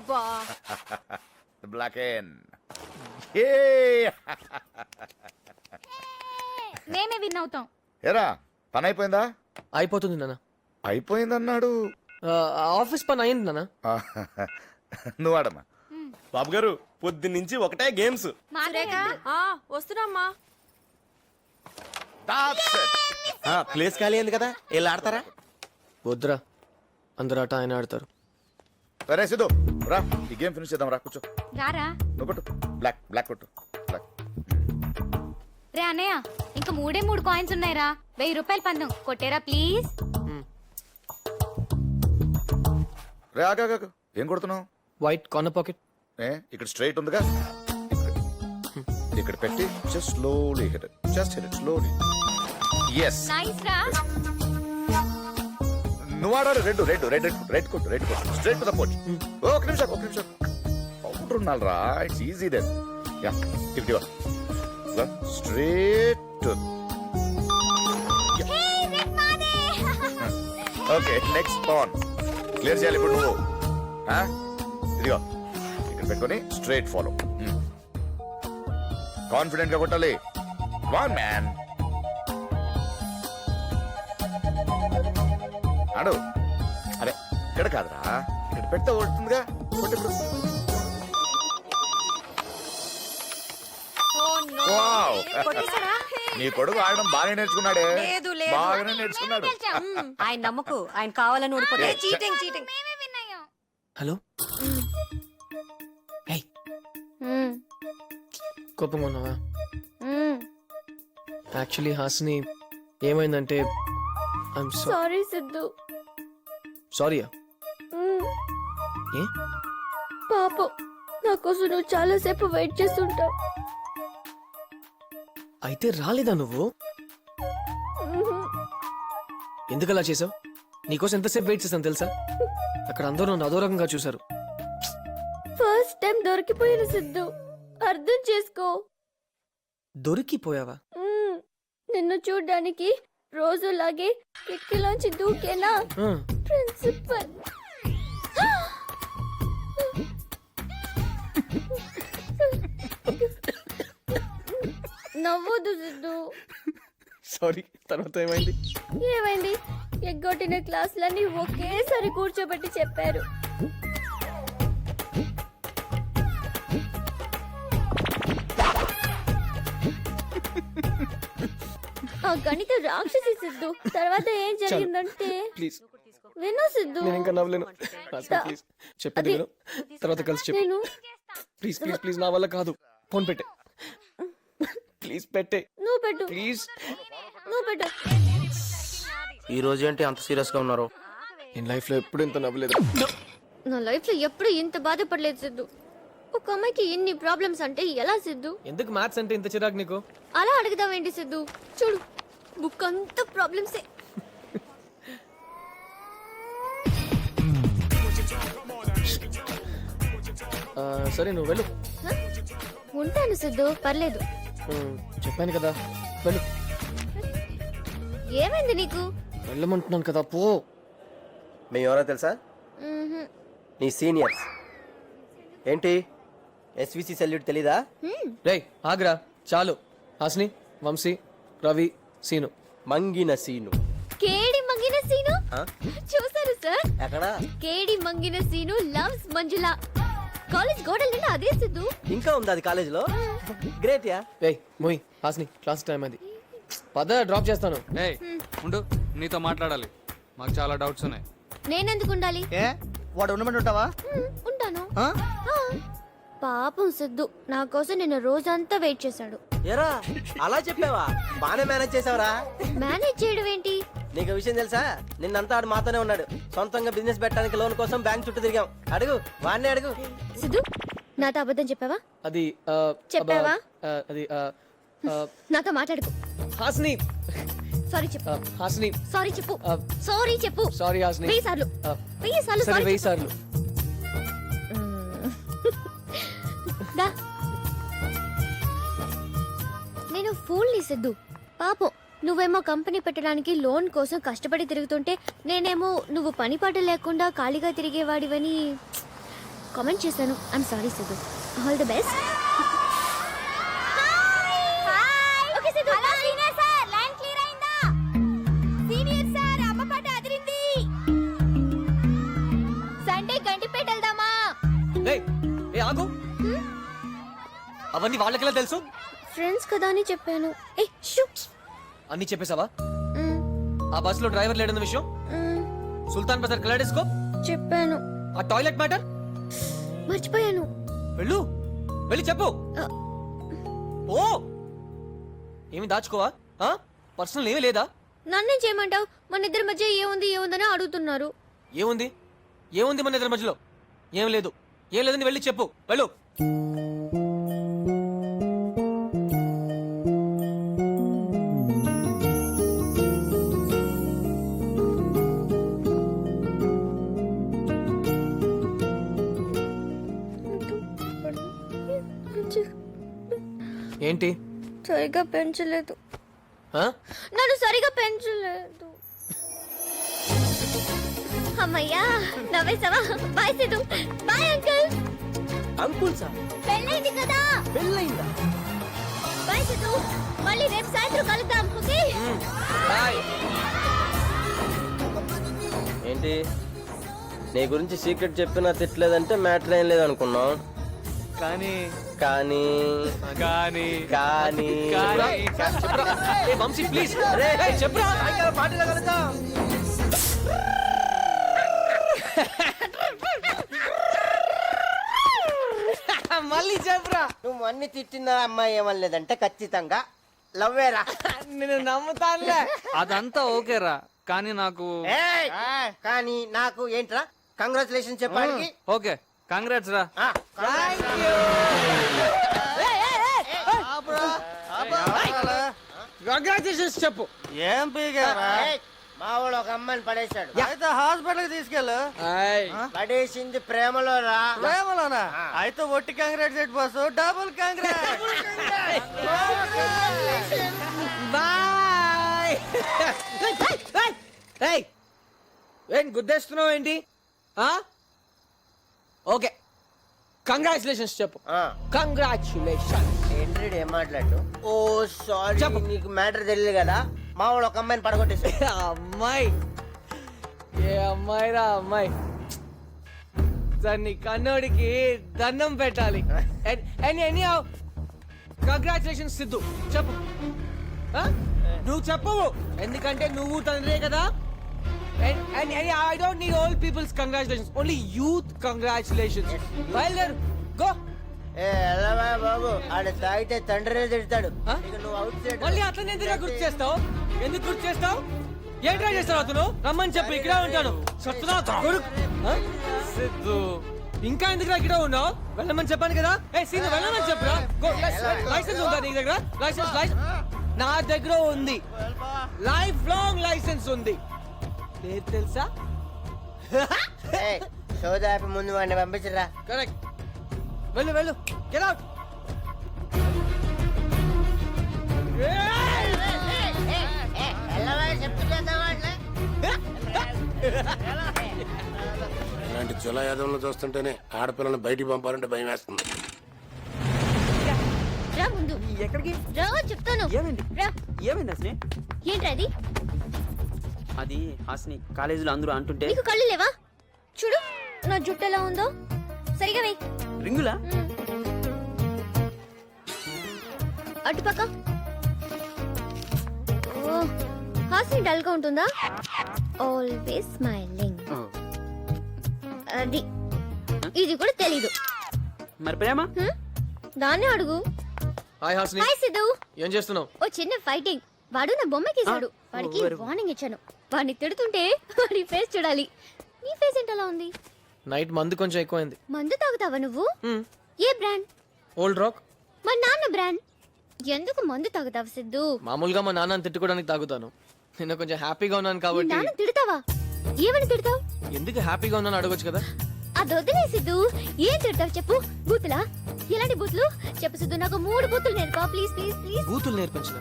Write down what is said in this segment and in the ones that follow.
అబ్బా బ్లాక్ ఎన్ మేమే విన్ అవుతాం. ఏరా పని అయిపోయిందా? అయిపోతుంది నాన్న. అయిపోయిందన్నాడు. ఆఫీస్ పని అయింది నాన్న. నువ్వు ఆడమ్మా. బాబు గారు పొద్దున్నుంచి ఒకటే గేమ్స్. వస్తున్నామ్మా. ప్లేస్ ఖాళీ అయింది కదా, వెళ్ళి ఆడతారా? వద్దురా, అందరు ఆట ఆయన ఆడతారు. సరే సిద్ధు రా, ఈ గేమ్ ఫినిష్ చేద్దాం. రా కూర్చో. రారా. నువ్వు కొట్టు. బ్లాక్ బ్లాక్ కొట్టు. బ్లాక్. రే అన్నయ్య, ఇంకా 3 కాయిన్స్ ఉన్నాయిరా. 1000 రూపాయలు పందెం కొట్టేరా ప్లీజ్. రే ఆగా ఏం కొడుతున్నావు? White corner pocket. ఇక్కడ స్ట్రైట్ ఉందిగా, ఇక్కడ పెట్టి just slowly hit it. Just hit it slowly. yes nice రా. నువ్వు ఆడాలి. రెడ్ రెడ్ రెడ్ రెడ్ కొట్టు. రెడ్ కొట్టు స్ట్రైట్ టు ద పోచ్. ఒక నిమిషం పౌడర్ ఉండాలిరా. It's easy then. Yeah if straight to. Okay next pawn clear చేయాలి ఇప్పుడు నువ్వు. ఇదిగో ఇక్కడ పెట్టుకొని స్ట్రైట్ ఫాలో. కాన్ఫిడెంట్ గా కొట్టాలి. వన్ మ్యాన్ ఆడు. అరే ఇక్కడ కాదురా, ఇక్కడ పెడితే కొడుతుందిగా. కొట్టు. వావ్, నీ కొడుకు ఆడడం బాగానే నేర్చుకున్నాడే. బాగానే నేర్చుకున్నాడు. ఆయన నమ్మకు, ఆయన కావాలని ఊడిపోతే చీటింగ్. మేమే విన్ అయ్యాం. హలో. హే, కోపంగా ఉన్నావా? యాక్చువల్లీ హాస్ని ఏమైందంటే ఐఎమ్ సారీ సిద్ధు. సారీయా? ఏ? పాపం నా కోసం నువ్వు చాలా సేపు వెయిట్ చేస్తుంటావు. అయితే రాలేదా నువ్వు? ఎందుకు అలా చేసావు? నీకోసం ఎంతసేపు వెయిట్ చేశాను తెలుసా? అక్కడ అందరూ నన్ను అదో రకంగా చూశారు. ఫస్ట్ టైం దొరికిపోయిన సిద్ధు, అర్థం చేసుకో. దొరికిపోయావా? నిన్ను చూడ్డానికి రోజులాగే కిటికీలోంచి దూకేనా ప్రిన్సిపల్. నవ్వొద్దు సిద్ధు. సారీ. తర్వాత ఏమైంది? ఏమైంది? ఎగ్గొట్టిన క్లాసులన్నీ ఒకేసారి కూర్చోబెట్టి చెప్పారు. ఆ గణిత రాక్షసి సిద్ధు. తర్వాత ఏం జరిగిందంటే ప్లీజ్ విను సిద్ధు. నేను ఇంకా నవ్వలేను. ప్లీజ్ చెప్పేది విను, తర్వాత కలిసి చెప్పు. నేను ప్లీజ్ ప్లీజ్ ప్లీజ్, నా వల్ల కాదు. ఫోన్ పెట్టే. ప్లీజ్ పెట్టే. నువ్వు పెట్టు. ప్లీజ్ నువ్వు పెట్టు. ఈ రోజు ఏంటి అంత సీరియస్ గా ఉన్నారు? నేను లైఫ్ లో ఎప్పుడు ఇంత నవ్వలేదు. నా లైఫ్ లో ఎప్పుడు ఇంత బాధపడలేదు సిద్ధు. ఒక అమ్మాయికి ఇన్ని ప్రాబ్లమ్స్ అంటే ఎలా సిద్ధు? ఎందుకు మ్యాథ్స్ అంటే ఇంత చిరాకు నీకు? అలా అడుగుదామేంటి సిద్ధు? చూడు, బుక్ అంతా ప్రాబ్లమ్సే. సరే నువ్వు వెళ్ళు. ఉంటాను సిద్ధు, పర్లేదు. చెప్పాను కదా, వెళ్ళు. ఏమైంది నీకు? వెళ్ళమంటున్నాను కదా, పో. మేము ఎవరో తెలుసా? నీ సీనియర్స్. ఏంటి ఎస్విసి సెల్యూట్ తెలీదా? రేయ్ ఆగ్రా, చాలు. హాస్ని, వంశీ, రవి, సీను. మంగిన సీను. కేడి మంగిన సీను చూసారు సార్? ఎక్కడ? కేడి మంగిన సీను లవ్స్ మంజుల. కాలేజ్ గోడల నిండా అదే సిద్ధు. ఇంకా ఉంది అది కాలేజ్ లో. గ్రేట్ యా. రేయ్ మోయ్, హాస్ని క్లాస్ టైం అది. పద, డ్రాప్ చేస్తాను. ఏయ్ ఉండు, నీతో మాట్లాడాలి. మాకు చాలా డౌట్స్ ఉన్నాయి. నేనెందుకు ఉండాలి? వాడు ఉండమంటే ఉంటావా? ఉంటాను. పాపం సిద్ధు నా కోసం నిన్న రోజంతా వెయిట్ చేశాడు. ఎరా అలా చెప్పావా? బానే మేనేజ్ చేసావరా. మేనేజ్ చేయడం ఏంటి? నీకు విషయం తెలుసా? నిన్నంతా ఆడు మాతోనే ఉన్నాడు. సొంతంగా బిజినెస్ పెట్టడానికి లోన్ కోసం బ్యాంక్ చుట్టూ తిరిగాం. అడుగు, వాడిని అడుగు. సిద్ధు, నాతో అబద్ధం చెప్పావా? అది చెప్పావా? అది నాతో మాట్లాడుకో. హాస్ని, సారీ చెప్పు. హాస్ని, సారీ చెప్పు. సారీ చెప్పు. సారీ హాస్ని. 1000 సార్లు. 1000 సార్లు సరే, సారీ 1000 సార్లు. దా. నేను ఫూల్ని సిద్ధు. పాపం నువ్వేమో కంపెనీ పెట్టడానికి లోన్ కోసం కష్టపడి తిరుగుతుంటే నేనేమో నువ్వు పని పాట లేకుండా ఖాళీగా తిరిగేవాడివని కామెంట్ చేశాను. I'm sorry Siddhu. All the best. Okay Siddhu. Hello senior sir, line clear అయిందా? సీనియర్ సార్, అమ్మపాట అదిరింది. సండే గంటిపేట వెళ్దామా? ఏయ్, ఏ ఆగు. అవన్నీ వాళ్ళకెలా తెలుసు? ఫ్రెండ్స్ కదా అని చెప్పాను. ఏ షూ. అన్ని చెప్పేశావా? ఆ బస్సులో డ్రైవర్ లేడన్న విషయం, సుల్తాన్ బజార్ కలాడేస్కోప్ చెప్పాను. ఆ టాయిలెట్ మ్యాటర్ మర్చిపోయాను. వెళ్ళు, వెళ్ళి చెప్పు. ఓ ఏమి దాచుకోవా? పర్సనల్ ఏమీ లేదా? నన్నేం చేయమంటావు? మన ఇద్దరి మధ్య ఏముందని అడుగుతున్నారు. ఏముంది? ఏముంది మన ఇద్దరి మధ్యలో? ఏం లేదు. ఏం లేదని వెళ్ళి చెప్పు. వెళ్ళు. ఏంటి? సరిగా పెంచలేదు. ఆ? నన్ను సరిగా పెంచలేదు. అమ్మయ్యా, నవ్వేసావా? Bye Siddhu. Bye uncle. Uncle sir పెళ్ళైంది కదా. పెళ్ళయిందా? బాయ్ సిద్ధు. మళ్ళీ రేపు సాయంత్రం కలుద్దాం. Okay bye. ఏంటి నీ గురించి సీక్రెట్ చెప్పినా తిట్టలేదంటే మ్యాటర్ ఏం లేదనుకున్నాం. కానీ కానీ కానీ కానీ చెప్పురా. ఏ వంశీ ప్లీజ్. చెప్పురా. పార్టీలో కలుద్దాం. మళ్ళీ చెప్పురా. నువ్వు అన్ని తిట్టిన అమ్మాయి ఏమనలేదంటే ఖచ్చితంగా లవ్వేరా. నేను నమ్ముతానులే. అదంతా ఓకేరా, కానీ నాకు ఏయ్! కానీ నాకు ఏంట్రా? కంగ్రాచులేషన్ చెప్పడానికి. ఓకే, కంగ్రాట్స్ రా. కంగ్రాచులేషన్స్ చెప్పు. ఏం పీగారా? మా వాడు ఒక అమ్మాయిని పడేశాడు. అయితే హాస్పిటల్ తీసుకెళ్ళు. పడేసింది ప్రేమలో రా. ప్రేమలోనా? అయితే ఒట్టి congress set boss, double congress. Boy. ఏం గుద్దేస్తున్నావు ఏంటి? ఓకే, కంగ్రాచులేషన్స్ చెప్పు. కంగ్రాచులేషన్. ఏంట్రీడ్ ఏం మాట్లాడు? ఓ సారీ, చెప్పు. నీకు మ్యాటర్ తెలియదు కదా. మా వాడు ఒక అమ్మాయిని పడగొట్టేశాడు. అమ్మాయి? ఏ అమ్మాయి రా అమ్మాయి? దాన్ని కన్నోడికి దండం పెట్టాలి. కంగ్రాచులేషన్స్ సిద్ధు. చెప్పు. నువ్వు చెప్పవు, ఎందుకంటే నువ్వు తండ్రే కదా. I don't need all people's congratulations, only youth congratulations. బయలుదేరు, గో. ఏ ఎల్లవా బాబు, ఆడ తాగితే తండ్రినే తిడతాడు. ఆ? ఇక నువ్వు అవుట్ సైడ్. మళ్ళీ అతను ఎందుకు గుర్తు చేస్తావు? ఎందుకు గుర్తు చేస్తావు? ఏం ట్రై చేస్తావు? అతను రమ్మని చెప్పి ఇక్కడే ఉంటాను. సిద్ధు, ఇంకా ఎందుకు ఇక్కడ ఉన్నావు? వెళ్ళమని చెప్పాను కదా. ఏ సీను, వెళ్ళమని చెప్పురా. లైసెన్స్ ఉందా నీ దగ్గర? లైసెన్స్ నా దగ్గర ఉంది. లైఫ్ లాంగ్ లైసెన్స్ ఉంది. పేరు తెలుసా? సోదాపి ముందు వాడిని పంపించరా. కరెక్ట్. వెళ్ళు వెళ్ళు, గెట్ అవుట్. ఇలాంటి చుల యాదవులను చూస్తుంటేనే ఆడపిల్లని బయటికి పంపాలంటే భయం వేస్తుంది. రా ముందు. ఎక్కడికి? రా చెప్తాను. ఏమైంది? రా. ఏమైంది హాసిని? ఏంట్రా అది? అది హాసిని, కాలేజీలో అందరూ అంటుంటే. నీకు కళ్ళు లేవా? చూడు నా జుట్టు ఎలా ఉందో. సరిగా వెయ్యి. రింగులా? అటుపక్క. ఓ, హాసిని డల్ గా ఉంటుందా? Always smiling. అది ఇది కూడా తెలీదు. మరి ప్రేమ? దాన్నే అడుగు. హాయ్ హాస్ని. హాయ్ సిద్ధు. ఏం చేస్తున్నావు? ఓ చిన్న ఫైటింగ్. వాడు నా బొమ్మకేసాడు. వాడికి వార్నింగ్ ఇచ్చాను. వాడిని తిడుతుంటే వాడి ఫేస్ చూడాలి. నీ ఫేస్ ఏంటలా ఉంది? నైట్ మందు కొంచెం ఎక్కువైంది. మందు తాగుతావా నువ్వు? ఏ బ్రాండ్? Old rock. మా నాన్న బ్రాండ్. ఎందుకు మందు తాగుతావు సిద్ధు? మామూలుగా మా నాన్నని తిట్టుకోవడానికి తాగుతాను. నిన్న కొంచెం హ్యాపీగా ఉన్నాను మీ కాబట్టి. నాన్న తిడతావా? ఏమని తిడతావు? ఎందుకు హ్యాపీగా ఉన్నాను అడగొచ్చు కదా. అది వదిలే సిద్ధు. ఏం తిడతావు చెప్పు. బూతులా? ఎలాంటి బూతులు చెప్పు సిద్ధు. నాకు 3 బూతులు నేర్పా ప్లీజ్ ప్లీజ్ ప్లీజ్. బూతులు నేర్పించిన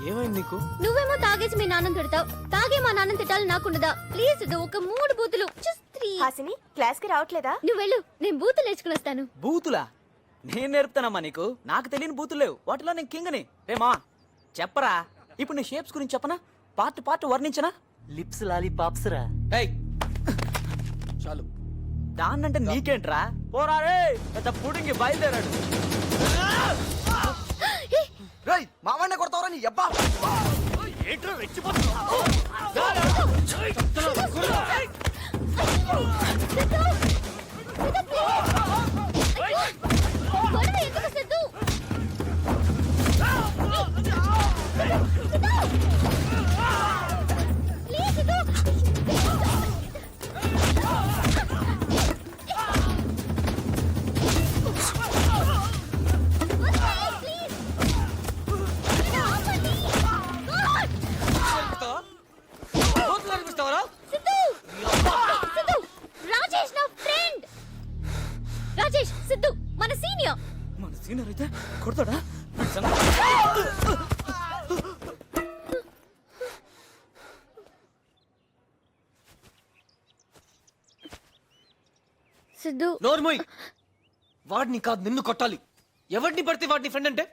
ఏమైంది నీకు? నువ్వేమో తాగేసి మీ నాన్నని తిడతావు. తాగే మా నాన్నని తిట్టాలి నాకుండదా? ప్లీజ్ సిద్ధు, ఒక 3 బూతులు. జస్ట్ రాత్రి హాసిని క్లాస్ కి రావట్లేదా? నువ్వు వెళ్ళు, నేను బూతులు నేర్చుకుని వస్తాను. బూతులా? నేను నేర్పుతానమ్మా నీకు. నాకు తెలియని బూతులు లేవు, వాటిలో నేను కింగ్ని. రేమా చెప్పరా, ఇప్పుడు నీ షేప్స్ గురించి చెప్పనా? పార్ట్ వర్ణించనా? లిప్స్ లాలీపాప్స్ రా. ఏయ్ చాలు. దాన్నంటే నీకేంట్రా? పోరా రే, పెద్ద పుడింగి బయలుదేరాడు. మావాడినే కొడతావరా నీ అబ్బా? గొడవ ఎందుకు సిద్ధు? ప్లీజ్ సిద్ధు. బూతులు అనిపిస్తావరా? సిద్ధు! సిద్ధు! రాజేష్ నా ఫ్రెండ్. రాజేష్ సిద్ధు మన సీనియర్. మన సీనియర్ అయితే కొడతాడా? సిద్ధు నోర్మోయ్, వాడిని కాదు నిన్ను కొట్టాలి. ఎవరిని పడితే వాడిని ఫ్రెండ్ అంటే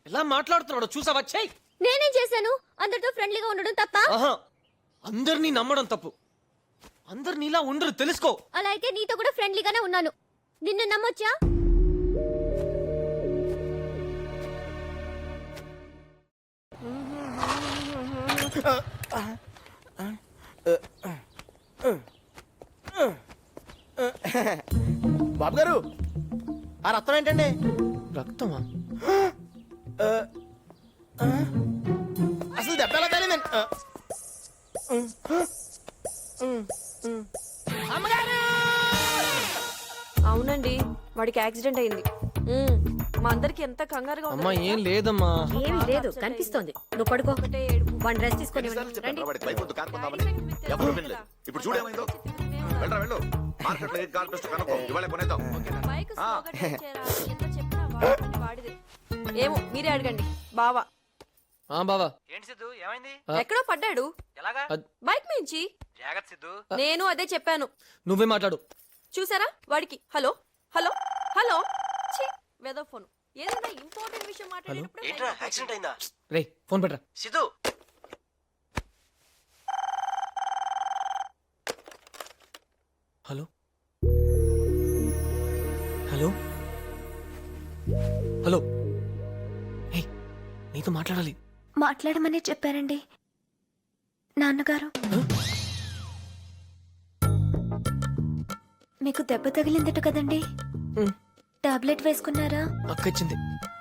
ఎలా మాట్లాడుతున్నాడో చూసావా? చెయ్. నేనేం చేశాను? అందరితో ఫ్రెండ్లీగా ఉండడం తప్ప? ఆహా, అందరినీ నమ్మడం తప్పు. అందరినీ ఇలా ఉండరు, తెలుసుకో. అలా అయితే నీతో కూడా ఫ్రెండ్లీగానే ఉన్నాను. నిన్ను నమ్మొచ్చా? బాబు గారు, ఆ రక్తం ఏంటండి? రక్తమా? అసలు దెబ్బ ఎలా తగిలిందండి? అవునండి, వాడికి యాక్సిడెంట్ అయింది. మా అందరికి ఎంత కంగారుగా అమ్మా ఏం లేదమ్మా. ఏమీ లేదు, కనిపిస్తోంది. నువ్వు పడుకో, వాడిని రెస్ట్ తీసుకొని ఎవరు వినలేదు. ఇప్పుడు చూడేమైందో. వెళ్ళరా వెళ్ళు. మార్కెట్లో ఏది కాల్ బెస్ట్ కనుక్కో. ఇవాళ కొనేద్దాం. ఏమో మీరే అడగండి. బావా ఆ బావా, ఏంటి సిద్ధు, ఏమైంది? ఎక్కడో పడ్డాడు ఎలాగా? బైక్ మించి. జాగ్రత్త సిద్ధు. నేను అదే చెప్పాను. నువ్వే మాట్లాడు. చూసారా వాడికి హలో హలో హలో వెదో ఫోన్. ఏదైనా ఇంపార్టెంట్ విషయం మాట్లాడేటప్పుడు యాక్సిడెంట్ అయిందా? రేయ్ ఫోన్ పెట్టరా. Siddhu hello hello hello. ఏయ్ నీతో మాట్లాడాలి. మాట్లాడమని చెప్పారండి నాన్నగారు. మీకు దెబ్బ తగిలిందట కదండి? టాబ్లెట్ వేసుకున్నారా? అక్క ఇచ్చింది.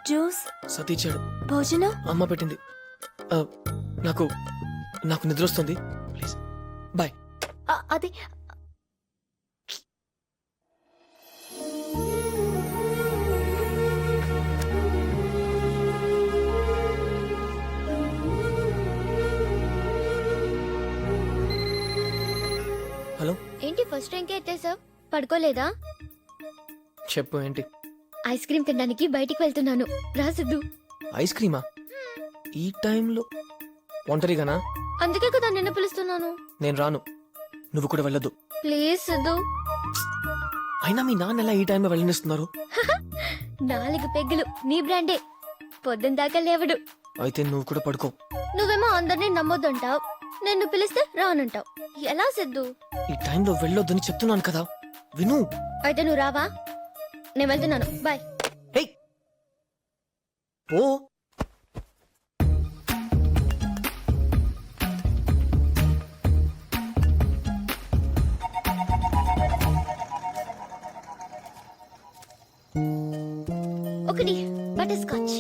జ్యూస్? సతీ ఇచ్చాడు. భోజనం? అమ్మ పెట్టింది. నాకు నాకు నిద్ర వస్తుంది, ప్లీజ్ బాయ్. అది హలో. ఏంటి ఫస్ట్ ర్యాంకే ఎత్తేసావ్? పడుకోలేదా? చెప్పు ఏంటి? ఐస్ క్రీమ్ తినడానికి బయటికి వెళ్తున్నాను, రా సిద్ధు. ఐస్ క్రీమా? ఈ టైంలో ఒంటరిగానా? అందుకే కదా నిన్ను పిలుస్తున్నాను. నేను రాను, నువ్వు కూడా వెళ్ళొద్దు ప్లీజ్ సిద్ధు. అయినా మీ నాన్న ఎలా ఈ టైంలో వెళ్ళనిస్తున్నారు? 4 పెగ్గులు నీ బ్రాండే, పొద్దున దాకా లేవడు. అయితే నువ్వు కూడా పడుకో. నువ్వేమో అందరినీ నమ్మొద్దంటావు, నిన్ను పిలిస్తే రానంటావు. ఎలా సిద్ధు? ఈ టైంలో వెళ్ళొద్దని చెప్తున్నాను కదా, విను. అయితే నువ్వు రావా? నేను వెళ్తున్నాను, బాయ్. హే ఓ ఒకటి బటర్ స్కాచ్.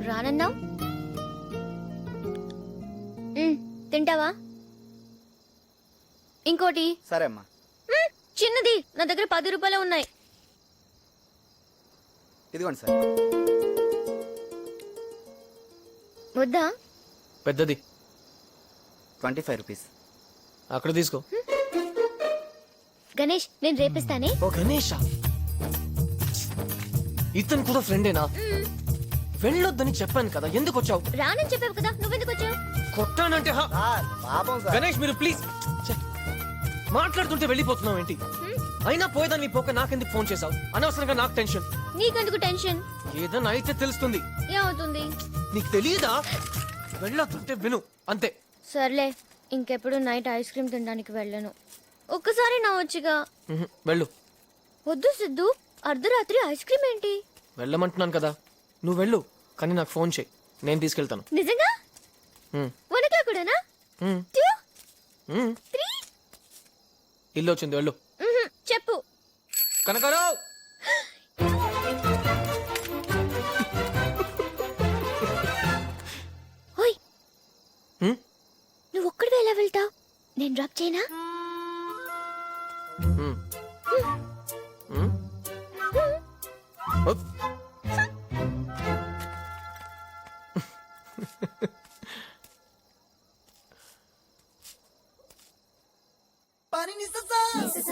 రానన్నావు, తింటావా? ఇంకోటి. సరే అమ్మా. చిన్నది, నా దగ్గర 10 రూపాయలు ఉన్నాయి. ఇదిగోండి సార్. వద్దా? పెద్దది 25 రూపీస్. అక్కడ తీసుకో. గణేష్, నేను రేపిస్తానే. ఓ గణేష, ఇతను కూడా ఫ్రెండేనా వెళ్ళొద్దని చెప్పాను కదా ఎందుకు వచ్చావు రానని చెప్పావు కదా నువ్వెందుకు వచ్చావు? కొట్టానంటే పాపం సార్ గణేష్ మీరు ప్లీజ్ మాట్లాడుతుంటే వెళ్ళిపోతున్నావు ఏంటి అయినా పోయేదాన్ని పోక నాకెందుకు ఫోన్ చేసావు అనవసరంగా నాకు టెన్షన్ నీకెందుకు టెన్షన్? ఏదైనా అయితే తెలుస్తుంది ఏమవుతుంది? నీకు తెలియదా వెళ్ళొద్దంటే విను అంతే సర్లే ఇంకెప్పుడు నైట్ ఐస్ క్రీమ్ తినడానికి వెళ్ళను. ఒక్కసారి నా వచ్చిగా. వెళ్ళు వద్దు సిద్ధు, అర్ధరాత్రి ఐస్ క్రీమ్ ఏంటి? వెళ్ళమంటున్నాను కదా నువ్వు వెళ్ళు కానీ నాకు ఫోన్ చేయి నేను తీసుకెళ్తాను నిజంగా? హ్మ్. 1 o'clock కూడానా? హ్మ్. 2, హ్మ్. 3? ఇల్లు వచ్చింది వెళ్ళు చెప్పు. కనకరావు ఓయ్, హ్మ్? నువ్వు ఒక్కడివే ఎలా వెళ్తావు? నేను డ్రాప్ చేయనా? హ్మ్. హ్మ్? ఓప్.